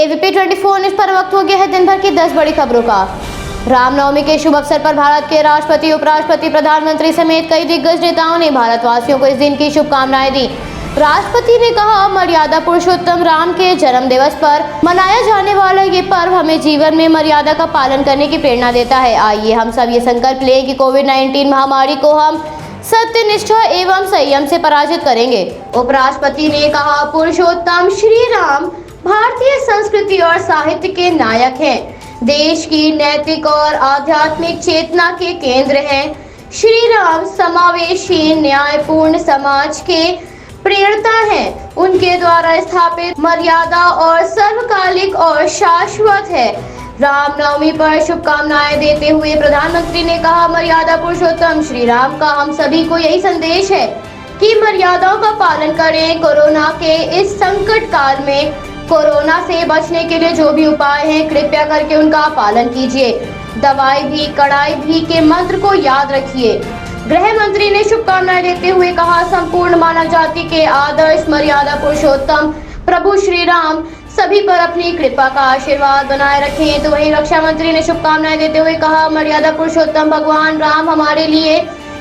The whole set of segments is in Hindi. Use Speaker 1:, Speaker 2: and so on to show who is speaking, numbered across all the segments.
Speaker 1: एबीपी 24 न्यूज पर वक्त हो गया है दिन भर की 10 बड़ी खबरों का। रामनवमी के शुभ अवसर पर भारत के राष्ट्रपति, उपराष्ट्रपति, प्रधानमंत्री समेत कई दिग्गज नेताओं ने भारतवासियों को इस दिन की शुभकामनाएं दी। राष्ट्रपति ने कहा, मर्यादा पुरुषोत्तम राम के जन्म दिवस पर मनाया जाने वाला ये पर्व हमें जीवन में मर्यादा का पालन करने की प्रेरणा देता है। आइए हम सब ये संकल्प लें कि कोविड-19 महामारी को हम सत्य, निष्ठा एवं संयम से पराजित करेंगे। उपराष्ट्रपति ने कहा, पुरुषोत्तम श्री राम भारतीय संस्कृति और साहित्य के नायक हैं। देश की नैतिक और आध्यात्मिक चेतना के केंद्र हैं। श्री राम समावेशी, न्यायपूर्ण समाज के प्रेरणा हैं। उनके द्वारा स्थापित मर्यादा और सर्वकालिक और शाश्वत है। रामनवमी पर शुभकामनाएं देते हुए प्रधानमंत्री ने कहा, मर्यादा पुरुषोत्तम श्री राम का हम सभी को यही संदेश है कि मर्यादाओं का पालन करें। कोरोना के इस संकट काल में कोरोना से बचने के लिए जो भी उपाय हैं, कृपया करके उनका पालन कीजिए। दवाई भी कड़ाई भी के मंत्र को याद रखिए। गृह मंत्री ने शुभकामनाएं देते हुए कहा, संपूर्ण मानव जाति के आदर्श मर्यादा पुरुषोत्तम प्रभु श्री राम सभी पर अपनी कृपा का आशीर्वाद बनाए रखें। तो वहीं रक्षा मंत्री ने शुभकामनाएं देते हुए कहा, मर्यादा पुरुषोत्तम भगवान राम हमारे लिए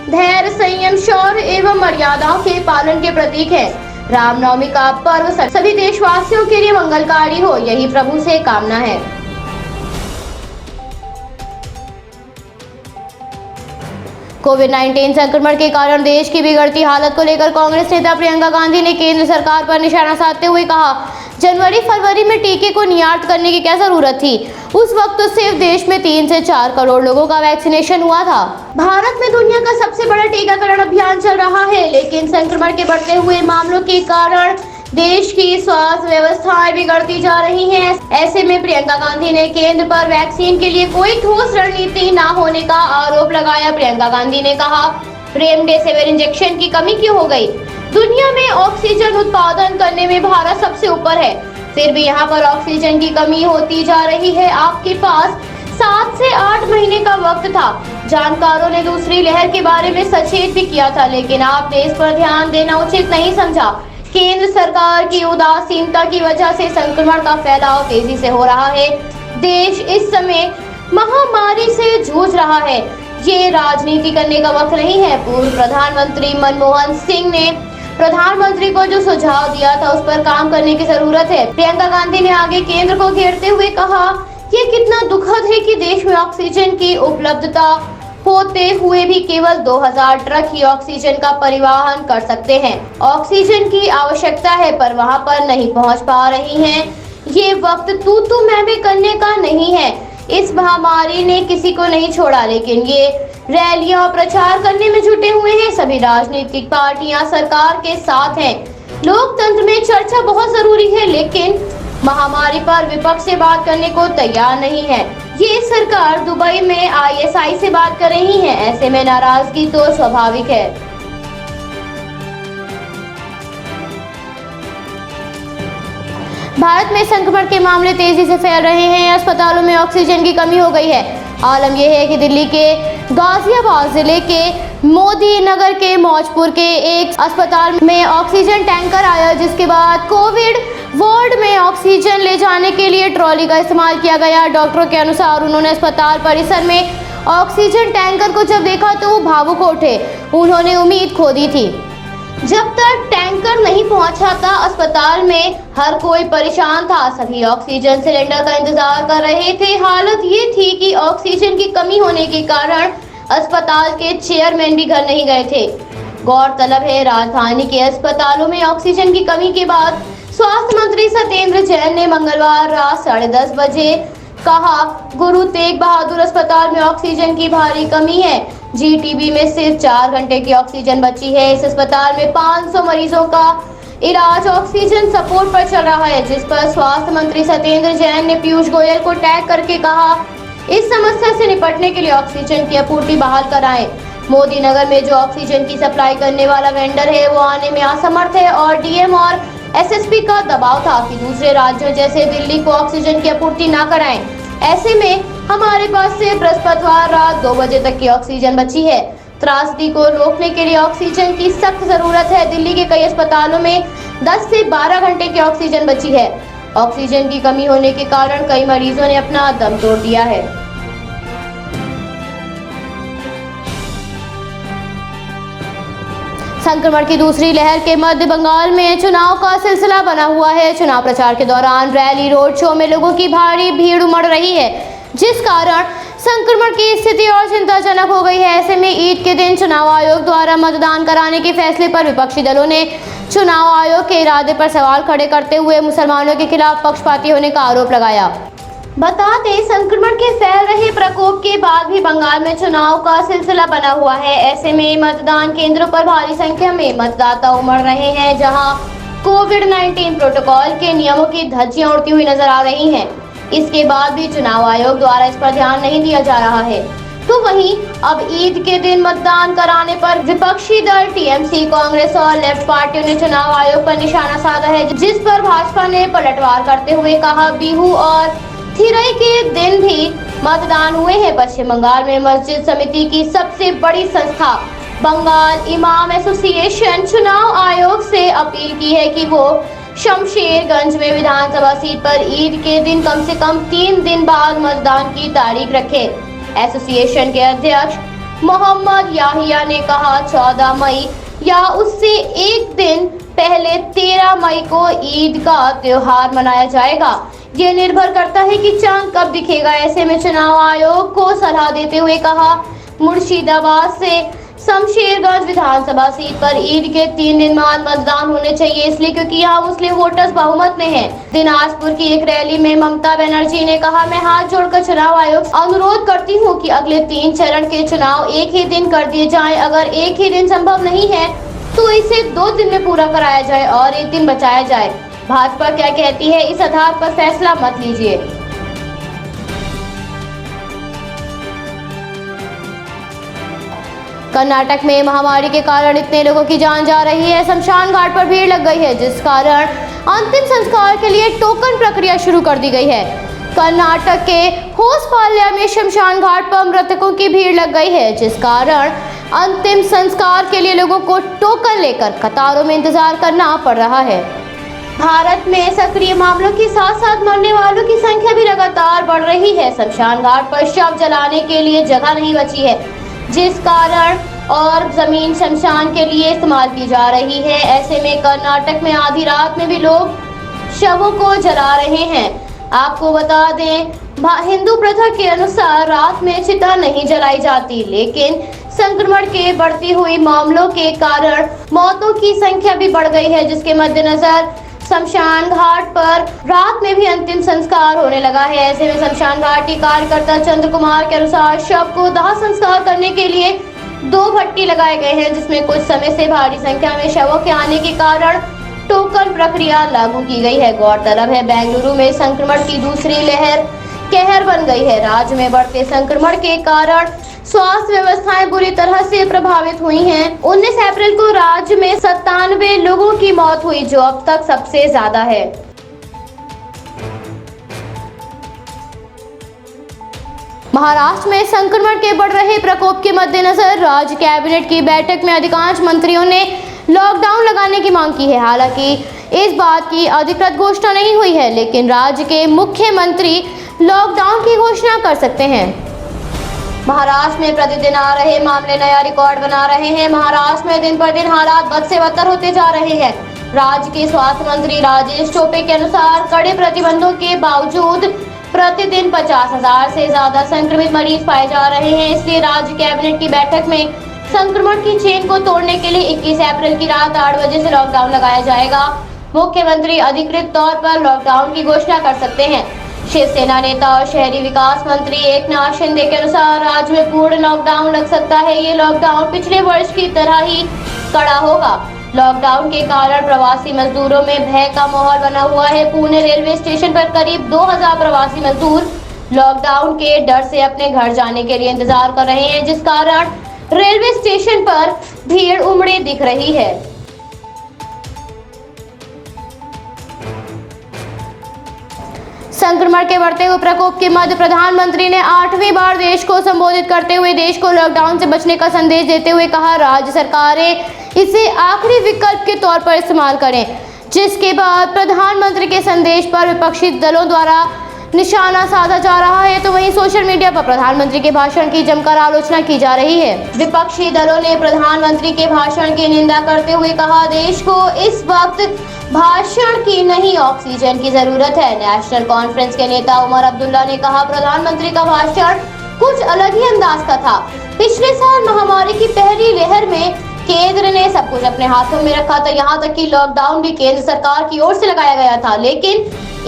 Speaker 1: धैर्य, संयम, शौर्य एवं मर्यादाओं के पालन के प्रतीक है। रामनवमी का पर्व सभी देशवासियों के लिए मंगलकारी हो, यही प्रभु से कामना है। कोविड-19 संक्रमण के कारण देश की बिगड़ती हालत को लेकर कांग्रेस नेता प्रियंका गांधी ने केंद्र सरकार पर निशाना साधते हुए कहा, जनवरी फरवरी में टीके को निर्यात करने की क्या जरूरत थी। उस वक्त तो सिर्फ देश में 3 से 4 करोड़ लोगों का वैक्सीनेशन हुआ था। भारत में दुनिया का सबसे बड़ा टीकाकरण अभियान चल रहा है, लेकिन संक्रमण के बढ़ते हुए मामलों के कारण देश की स्वास्थ्य व्यवस्थाएं बिगड़ती जा रही हैं। ऐसे में प्रियंका गांधी ने केंद्र पर वैक्सीन के लिए कोई ठोस रणनीति न होने का आरोप लगाया। प्रियंका गांधी ने कहा, रेमडेसिविर इंजेक्शन की कमी क्यों हो गई। दुनिया में ऑक्सीजन उत्पादन करने में भारत सबसे ऊपर है, फिर भी यहाँ पर ऑक्सीजन की कमी होती जा रही है। आपके पास 7 से 8 महीने का वक्त था। जानकारों ने दूसरी लहर के बारे में सचेत भी किया था, लेकिन आपने इस पर ध्यान देना उचित नहीं समझा। केंद्र सरकार की उदासीनता की वजह से संक्रमण का फैलाव तेजी से हो रहा है। देश इस समय महामारी से जूझ रहा है। ये राजनीति करने का वक्त नहीं है। पूर्व प्रधानमंत्री मनमोहन सिंह ने प्रधानमंत्री को जो सुझाव दिया था, उस पर काम करने की जरूरत है। प्रियंका गांधी ने आगे केंद्र को घेरते हुए कहा, ये कितना दुखद है कि देश में ऑक्सीजन की उपलब्धता होते हुए भी केवल 2000 ट्रक ही ऑक्सीजन का परिवहन कर सकते हैं। ऑक्सीजन की आवश्यकता है पर वहां पर नहीं पहुंच पा रही हैं। ये वक्त तू मैं करने का नहीं है। इस महामारी ने किसी को नहीं छोड़ा, लेकिन ये रैलियां और प्रचार करने में जुटे हुए हैं। सभी राजनीतिक पार्टियां सरकार के साथ हैं। लोकतंत्र में चर्चा बहुत जरूरी है, लेकिन महामारी पर विपक्ष से बात करने को तैयार नहीं है। ये सरकार दुबई में ISI से बात कर रही है। ऐसे में नाराजगी तो स्वाभाविक है। भारत में संक्रमण के मामले तेजी से फैल रहे हैं। अस्पतालों में ऑक्सीजन की कमी हो गई है। आलम यह है कि दिल्ली के गाजियाबाद जिले के मोदी नगर के मौजपुर के एक अस्पताल में ऑक्सीजन टैंकर आया, जिसके बाद कोविड वार्ड में ऑक्सीजन ले जाने के लिए ट्रॉली का इस्तेमाल किया गया। डॉक्टरों के अनुसार उन्होंने अस्पताल परिसर में ऑक्सीजन टैंकर को जब देखा तो वो भावुक उठे। उन्होंने उम्मीद खो दी थी। जब तक टैंकर नहीं पहुंचा था, अस्पताल में हर कोई परेशान था। सभी ऑक्सीजन सिलेंडर का इंतजार कर रहे थे। हालत ये थी कि ऑक्सीजन की कमी होने के कारण अस्पताल के चेयरमैन भी घर नहीं गए थे। गौरतलब है, राजधानी के अस्पतालों में ऑक्सीजन की कमी के बाद स्वास्थ्य मंत्री सत्येंद्र जैन ने मंगलवार रात 10:30 बजे कहा, गुरु तेग बहादुर अस्पताल में ऑक्सीजन की भारी कमी है। GTB में सिर्फ 4 घंटे की ऑक्सीजन बची है। इस अस्पताल में 500 मरीजों का इलाज ऑक्सीजन सपोर्ट पर चल रहा है, जिस पर स्वास्थ्य मंत्री सत्येंद्र जैन ने पीयूष गोयल को टैग करके कहा, इस समस्या से निपटने के लिए ऑक्सीजन की आपूर्ति बहाल कराएं। मोदी नगर में जो ऑक्सीजन की सप्लाई करने वाला वेंडर है, वो आने में असमर्थ है और DM और SSP का दबाव था कि दूसरे राज्यों जैसे दिल्ली को ऑक्सीजन की आपूर्ति न कराएं। ऐसे में हमारे पास से बृहस्पतिवार रात 2 बजे तक की ऑक्सीजन बची है। त्रासदी को रोकने के लिए ऑक्सीजन की सख्त जरूरत है। दिल्ली के कई अस्पतालों में 10 से 12 घंटे की ऑक्सीजन बची है। ऑक्सीजन की कमी होने के कारण कई मरीजों ने अपना दम तोड़ दिया है। संक्रमण की दूसरी लहर के मध्य बंगाल में चुनाव का सिलसिला बना हुआ है। चुनाव प्रचार के दौरान रैली, रोड शो में लोगों की भारी भीड़ उमड़ रही है, जिस कारण संक्रमण की स्थिति और चिंताजनक हो गई है। ऐसे में ईद के दिन चुनाव आयोग द्वारा मतदान कराने के फैसले पर विपक्षी दलों ने चुनाव आयोग के इरादे पर सवाल खड़े करते हुए मुसलमानों के खिलाफ पक्षपाती होने का आरोप लगाया। बता दें, संक्रमण के फैल रहे प्रकोप के बाद भी बंगाल में चुनाव का सिलसिला बना हुआ है। ऐसे में मतदान केंद्रों पर भारी संख्या में मतदाता उमड़ रहे हैं, जहां कोविड-19 प्रोटोकॉल के नियमों की धज्जियां उड़ती हुई नजर आ रही हैं। इसके बाद भी चुनाव आयोग द्वारा इस पर ध्यान नहीं दिया जा रहा है। तो वहीं अब ईद के दिन मतदान कराने पर विपक्षी दल टीएमसी, कांग्रेस और लेफ्ट पार्टियों ने चुनाव आयोग पर निशाना साधा है, जिस पर भाजपा ने पलटवार करते हुए कहा, बिहू और थिरई के दिन भी मतदान हुए हैं। पश्चिम बंगाल में मस्जिद समिति की सबसे बड़ी संस्था बंगाल इमाम एसोसिएशन चुनाव आयोग से अपील की है कि वो शमशेरगंज में विधानसभा सीट पर ईद के दिन कम से कम 3 दिन बाद मतदान की तारीख रखे। एसोसिएशन के अध्यक्ष मोहम्मद याहिया ने कहा, 14 मई या उससे एक दिन पहले 13 मई को ईद का त्योहार मनाया जाएगा। ये निर्भर करता है कि चांद कब दिखेगा। ऐसे में चुनाव आयोग को सलाह देते हुए कहा, मुर्शिदाबाद से शमशेरगंज विधानसभा सीट पर ईद के 3 दिन बाद मतदान होने चाहिए, इसलिए क्योंकि यहाँ मुस्लिम वोटर्स बहुमत में हैं। दिनाजपुर की एक रैली में ममता बनर्जी ने कहा, मैं हाथ जोड़कर चुनाव आयोग से अनुरोध करती हूँ कि अगले 3 चरण के चुनाव एक ही दिन कर दिए जाएं। अगर एक ही दिन संभव नहीं है तो इसे 2 दिन में पूरा कराया जाए और 1 दिन बचाया जाए। भाजपा क्या कहती है, इस आधार पर फैसला मत लीजिए। कर्नाटक में महामारी के कारण इतने लोगों की जान जा रही है, शमशान घाट पर भीड़ लग गई है, जिस कारण अंतिम संस्कार के लिए टोकन प्रक्रिया शुरू कर दी गई है। कर्नाटक के होसपाल्या में शमशान घाट पर मृतकों की भीड़ लग गई है, जिस कारण अंतिम संस्कार के लिए लोगों को टोकन लेकर कतारों में इंतजार करना पड़ रहा है। भारत में सक्रिय मामलों के साथ साथ मरने वालों की संख्या भी लगातार बढ़ रही है। शमशान घाट पर शव जलाने के लिए जगह नहीं बची है, जिस कारण और जमीन शमशान के लिए इस्तेमाल की जा रही है। ऐसे में कर्नाटक में आधी रात में भी लोग शवों को जला रहे हैं। आपको बता दें, हिंदू प्रथा के अनुसार रात में चिता नहीं जलाई जाती, लेकिन संक्रमण के बढ़ती हुई मामलों के कारण मौतों की संख्या भी बढ़ गई है, जिसके मद्देनजर शमशान घाट पर रात में भी अंतिम संस्कार होने लगा है। ऐसे में शमशान घाट के कार्यकर्ता चंद्र कुमार के अनुसार शव को दाह संस्कार करने के लिए 2 भट्टी लगाए गए हैं, जिसमें कुछ समय से भारी संख्या में शवों के आने के कारण टोकन प्रक्रिया लागू की गई है। गौरतलब है, बेंगलुरु में संक्रमण की दूसरी लहर कहर बन गई है। राज्य में बढ़ते संक्रमण के कारण स्वास्थ्य व्यवस्थाएं बुरी तरह से प्रभावित हुई हैं। 19 अप्रैल को राज्य में 97 लोगों की मौत हुई, जो अब तक सबसे ज्यादा है। महाराष्ट्र में संक्रमण के बढ़ रहे प्रकोप के मद्देनजर राज्य कैबिनेट की बैठक में अधिकांश मंत्रियों ने लॉकडाउन लगाने की मांग की है। हालांकि इस बात की अधिकृत घोषणा नहीं हुई है, लेकिन राज्य के मुख्यमंत्री लॉकडाउन की घोषणा कर सकते हैं। महाराष्ट्र में प्रतिदिन आ रहे मामले नया रिकॉर्ड बना रहे हैं। महाराष्ट्र में दिन पर दिन हालात बद से बदतर होते जा रहे हैं। राज्य के स्वास्थ्य मंत्री राजेश टोपे के अनुसार कड़े प्रतिबंधों के बावजूद प्रतिदिन 50,000 से ज्यादा संक्रमित मरीज पाए जा रहे हैं। इसलिए राज्य कैबिनेट की बैठक में संक्रमण की चेन को तोड़ने के लिए 21 अप्रैल की रात 8 बजे से लॉकडाउन लगाया जाएगा। मुख्यमंत्री अधिकृत तौर पर लॉकडाउन की घोषणा कर सकते हैं। शिवसेना नेता और शहरी विकास मंत्री एकनाथ शिंदे के अनुसार राज्य में पूर्ण लॉकडाउन लग सकता है। ये लॉकडाउन पिछले वर्ष की तरह ही कड़ा होगा। लॉकडाउन के कारण प्रवासी मजदूरों में भय का माहौल बना हुआ है। पुणे रेलवे स्टेशन पर करीब 2000 प्रवासी मजदूर लॉकडाउन के डर से अपने घर जाने के लिए इंतजार कर रहे हैं, जिस कारण रेलवे स्टेशन पर भीड़ उमड़ी दिख रही है। संक्रमण के बढ़ते हुए प्रकोप के मध्य प्रधानमंत्री ने 8वीं बार देश को संबोधित करते हुए देश को लॉकडाउन से बचने का संदेश देते हुए कहा, राज्य सरकारें इसे आखिरी विकल्प के तौर पर इस्तेमाल करें। जिसके बाद प्रधानमंत्री के संदेश पर विपक्षी दलों द्वारा निशाना साधा जा रहा है, तो वहीं सोशल मीडिया पर प्रधानमंत्री के भाषण की जमकर आलोचना की जा रही है। विपक्षी दलों ने प्रधानमंत्री के भाषण की निंदा करते हुए कहा, देश को इस वक्त भाषण की नहीं ऑक्सीजन की जरूरत है। नेशनल कॉन्फ्रेंस के नेता उमर अब्दुल्ला ने कहा, प्रधानमंत्री का भाषण कुछ अलग ही अंदाज का था। पिछले साल महामारी की पहली लहर में केंद्र ने सब कुछ अपने हाथों में रखा था, यहाँ तक कि लॉकडाउन भी केंद्र सरकार की ओर से लगाया गया था। लेकिन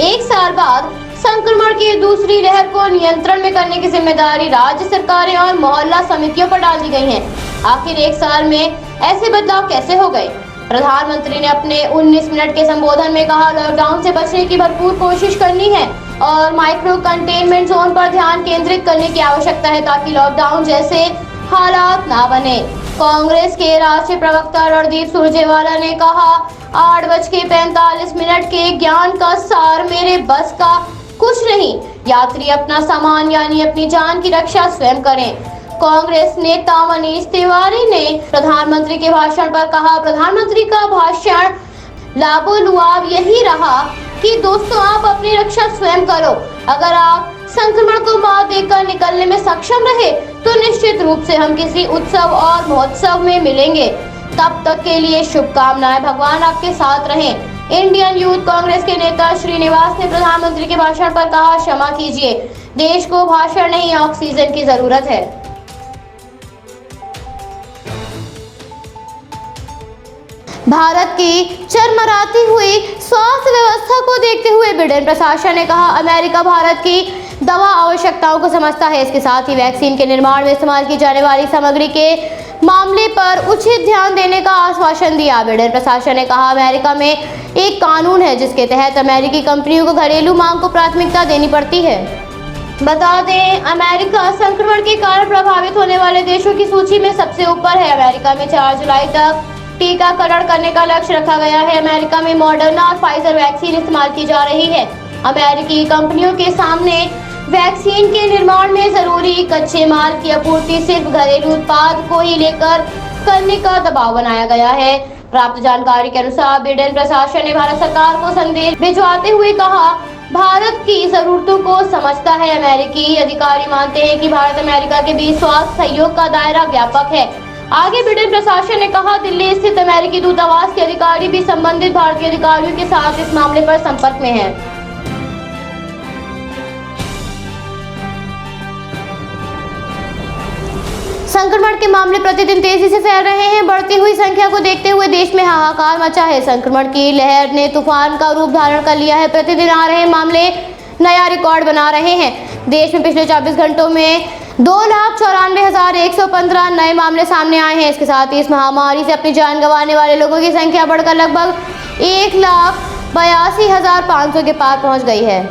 Speaker 1: एक साल बाद संक्रमण की दूसरी लहर को नियंत्रण में करने की जिम्मेदारी राज्य सरकारें और मोहल्ला समितियों पर डाल दी गई है। आखिर एक साल में ऐसे बदलाव कैसे हो गए? प्रधानमंत्री ने अपने 19 मिनट के संबोधन में कहा, लॉकडाउन से बचने की भरपूर कोशिश करनी है और माइक्रो कंटेनमेंट जोन पर ध्यान केंद्रित करने की आवश्यकता है ताकि लॉकडाउन जैसे हालात ना बने। कांग्रेस के राष्ट्रीय प्रवक्ता रणदीप सुरजेवाला ने कहा, 8:45 के ज्ञान का सार मेरे बस का कुछ नहीं। यात्री अपना सामान यानी अपनी जान की रक्षा स्वयं करें। कांग्रेस नेता मनीष तिवारी ने प्रधानमंत्री के भाषण पर कहा, प्रधानमंत्री का भाषण लाबोलुआब यही रहा कि दोस्तों आप अपनी रक्षा स्वयं करो। अगर आप संक्रमण को मात देकर निकलने में सक्षम रहे तो निश्चित रूप से हम किसी उत्सव और महोत्सव में मिलेंगे। तब तक के लिए शुभकामनाएं, भगवान आपके साथ रहें। इंडियन यूथ कांग्रेस के नेता श्रीनिवास ने प्रधानमंत्री के भाषण पर कहा, क्षमा कीजिए, देश को भाषण नहीं ऑक्सीजन की जरूरत है। भारत की चरमराती हुई स्वास्थ्य व्यवस्था को देखते हुए बिडेन प्रशासन ने कहा, अमेरिका भारत की दवा आवश्यकताओं को समझता है। इसके साथ ही वैक्सीन के निर्माण में इस्तेमाल की जाने वाली सामग्री के मामले पर उचित ध्यान देने का आश्वासन दिया। बिडेन प्रशासन ने कहा, अमेरिका में एक कानून है जिसके तहत अमेरिकी कंपनियों को घरेलू मांग को प्राथमिकता देनी पड़ती है। बता दें, अमेरिका संक्रमण के कारण प्रभावित होने वाले देशों की सूची में सबसे ऊपर है। अमेरिका में 4 जुलाई तक टीकाकरण करने का लक्ष्य रखा गया है। अमेरिका में मॉडर्ना और फाइजर वैक्सीन इस्तेमाल की जा रही है। अमेरिकी कंपनियों के सामने वैक्सीन के निर्माण में जरूरी कच्चे माल की आपूर्ति सिर्फ घरेलू उत्पाद को ही लेकर करने का दबाव बनाया गया है। प्राप्त जानकारी के अनुसार बिडेन प्रशासन ने भारत सरकार को संदेश भिजवाते हुए कहा, भारत की जरूरतों को समझता है। अमेरिकी अधिकारी मानते हैं कि भारत अमेरिका के बीच स्वास्थ्य सहयोग का दायरा व्यापक है। आगे बिडेन प्रशासन ने कहा, दिल्ली स्थित अमेरिकी दूतावास के अधिकारी भी संबंधित भारतीय अधिकारियों के साथ इस मामले पर संपर्क में हैं। संक्रमण के मामले प्रतिदिन तेजी से फैल रहे हैं। बढ़ती हुई संख्या को देखते हुए देश में हाहाकार मचा है। संक्रमण की लहर ने तूफान का रूप धारण कर लिया है। प्रतिदिन आ रहे मामले नया रिकॉर्ड बना रहे हैं। देश में पिछले 24 घंटों में 2,94,115 नए मामले सामने आए हैं। इसके साथ ही इस महामारी से अपनी जान गंवाने वाले लोगों की संख्या बढ़कर लगभग 1,82,500 के पार पहुंच गई है।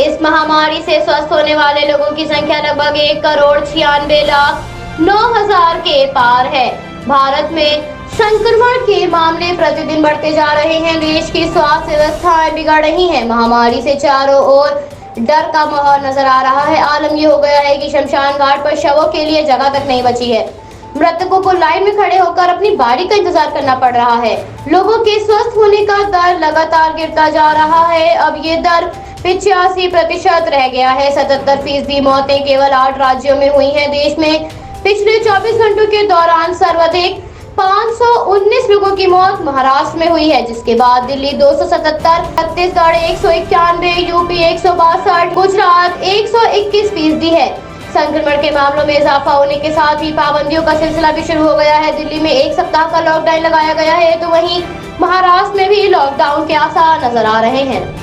Speaker 1: इस महामारी से स्वस्थ होने वाले लोगों की संख्या लगभग 1,96,09,000 के पार है। भारत में संक्रमण के मामले प्रतिदिन बढ़ते जा रहे हैं। देश की स्वास्थ्य व्यवस्थाएं बिगड़ रही हैं। महामारी से चारों ओर डर का माहौल नजर आ रहा है। आलम ये हो गया है कि शमशान घाट पर शवों के लिए जगह तक नहीं बची है। मृतकों को लाइन में खड़े होकर अपनी बारी का इंतजार करना पड़ रहा है। लोगों के स्वस्थ होने का दर लगातार गिरता जा रहा है। अब ये दर 85% रह गया है। 77% मौतें केवल 8 राज्यों में हुई हैं। देश में पिछले 24 घंटों के दौरान सर्वाधिक 519 लोगों की मौत महाराष्ट्र में हुई है, जिसके बाद दिल्ली 277, छत्तीसगढ़ 191, यूपी 162, गुजरात 121% है। संक्रमण के मामलों में इजाफा होने के साथ ही पाबंदियों का सिलसिला भी शुरू हो गया है। दिल्ली में 1 सप्ताह का लॉकडाउन लगाया गया है, तो वहीं महाराष्ट्र में भी लॉकडाउन के आसार नजर आ रहे हैं।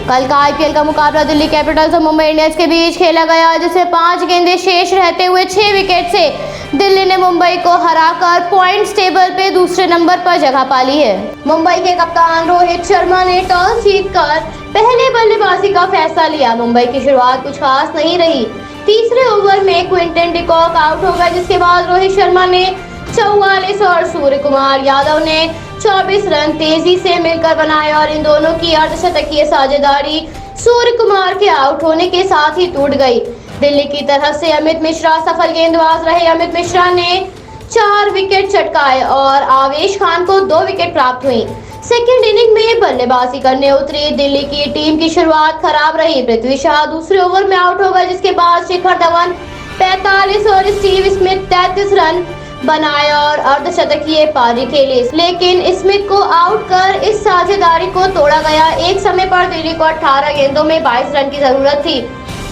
Speaker 1: कल का आईपीएल का मुकाबला दिल्ली कैपिटल्स और मुंबई इंडियंस के बीच खेला गया, जिसमें 5 गेंदें शेष रहते हुए 6 विकेट से दिल्ली ने मुंबई को हराकर पॉइंट्स टेबल पे दूसरे नंबर पर जगह पा ली है। मुंबई के कप्तान रोहित शर्मा ने टॉस जीतकर पहले बल्लेबाजी का फैसला लिया। मुंबई की शुरुआत कुछ खास नहीं रही। तीसरे ओवर में क्विंटन डिकॉक आउट हो गए, जिसके बाद रोहित शर्मा ने 44 और सूर्य कुमार यादव ने 24 रन तेजी से मिलकर बनाए और इन दोनों की अर्धशतकीय साझेदारी सूर्य कुमार के आउट होने के साथ ही टूट गई। दिल्ली की तरफ से अमित मिश्रा सफल गेंदबाज रहे। अमित मिश्रा ने 4 विकेट चटकाए और आवेश खान को 2 विकेट प्राप्त हुई। सेकेंड इनिंग में बल्लेबाजी करने उतरी दिल्ली की टीम की शुरुआत खराब रही। पृथ्वी शॉ दूसरे ओवर में आउट हो गए, जिसके बाद शिखर धवन 45 और स्टीव स्मिथ 33 रन बनाए और अर्धशतकीय पारी खेली, लेकिन स्मिथ को आउट कर इस साझेदारी को तोड़ा गया। एक समय पर दिल्ली को 18 गेंदों में 22 रन की जरूरत थी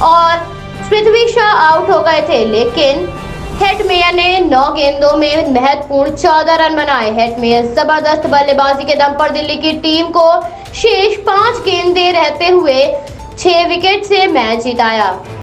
Speaker 1: और पृथ्वी शॉ आउट हो गए थे, लेकिन हेटमेयर ने 9 गेंदों में महत्वपूर्ण 14 रन बनाए। हेटमेयर जबरदस्त बल्लेबाजी के दम पर दिल्ली की टीम को शेष 5 गेंदें रहते हुए 6 विकेट से मैच जिताया।